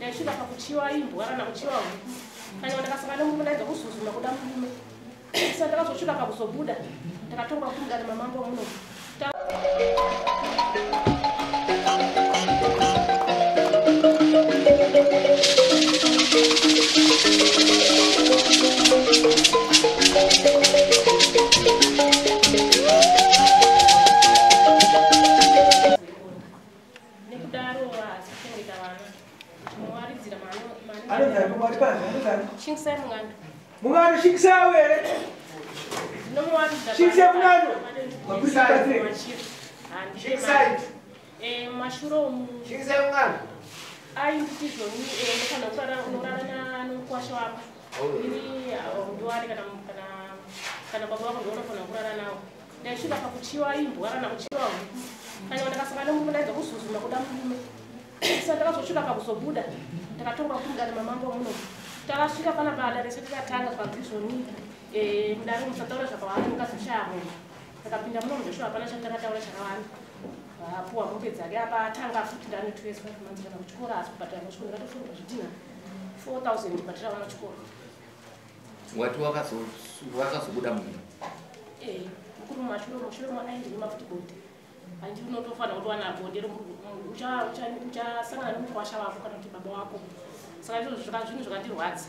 ndaisvika pakuchiwa imbwa kana kuchiwa huku kana ndakasangana nemurume ndaedza kuzuzuma kuda murume saka ndakazosvika pakuzobuda ndakatonga kubuda nemamambo muno Mungano shikisa wele. Shikisa mungano. Shikisa. Mushroom. Shikisa mungano. Ai ndizvo ni kana kurara nokwasha wako. Ini ndwari kana baba wako ndofana kurara nawo. Ndaisvika pakuchiwa imbwa kana kuchiwa huku. Kana ndakasangana nemurume ndaedza kuzuzuma kuda murume. Saka ndakazosvika pakuzobuda ndakatonga kubuda nemamambo muno. Takasvika pana bada rese tikatanga pabhizoni mudare musataura zvakawanda mukazoshamu takapinda muno mudhosho hapana chandakataura chakawanda vapuwa mupe dzake apa atanga futi ndanetweswa kumanzi kana kuchikora asi kubhadhara machikoro ndakatofunga zvidhina 4000 bhadhara vana chikoro wati wakazobuda muno kuri mushure maaindini mafutibhodhi handi unotofana kuti wana bhodhi uchasangana nemukwasha wako kana kuti baba wako saka izvozvo zvinhu zvakandirwadza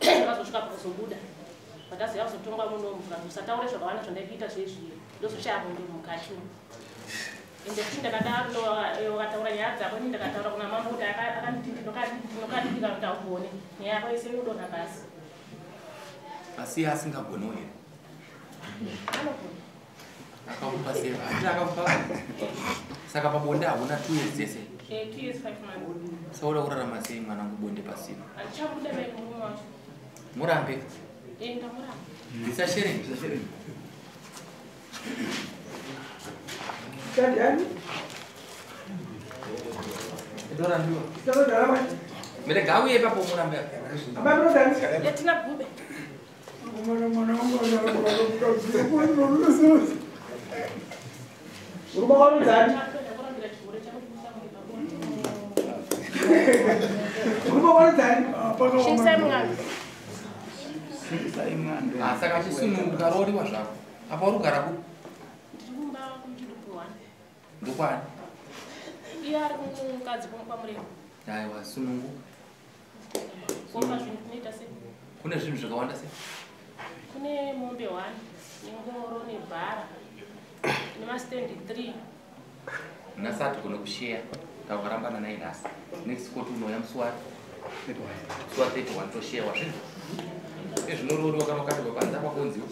ndakazosvika pakuzobuda vakaziva kuzotonga munomu usataure zvakawanda zvandaiita zvezvi ndozoshaya mundo mukati ende futi ndakadaro wakataura nyaya dzako ini ndakataura kuna mambo kuti akandinokadidika kuti augone nyaya yako ise inodonha pasi asi asingagoni here anogona akakupa seva ati akakupa saka pabonde hauna 2 years dzese 2 years 5 months sauda kurarama sei mwanangu bonde pasina andichabuda murume wacho murambe ndamuramba ndisashere Kadiani? Edora ndiwa. Stalo drama. Mere gawi epa po murambe. Apa bro dan? yatina gube Mana rumah kamu dan? Rumah kamu dan? Shikisa mungano. Saka chisununguka roriwa zvako. Apa urugara ku? Ndikumba kumchidupuwana. Ndokwani? Iya ari kumukadzi kwamurema. Aiwa sunungu. Komba zvinhu zvinoita sei? Kune zvinhu zvakawanda sei? Kune mombe 1 nengoro nebhara nemastendi 3 Nasati kuno kushare takarambana naye nhasi. Next court unouya muswari. Suwa 31 toshare wazvinhu. Ezvinororiwa kana ukati papanza pakonziwa.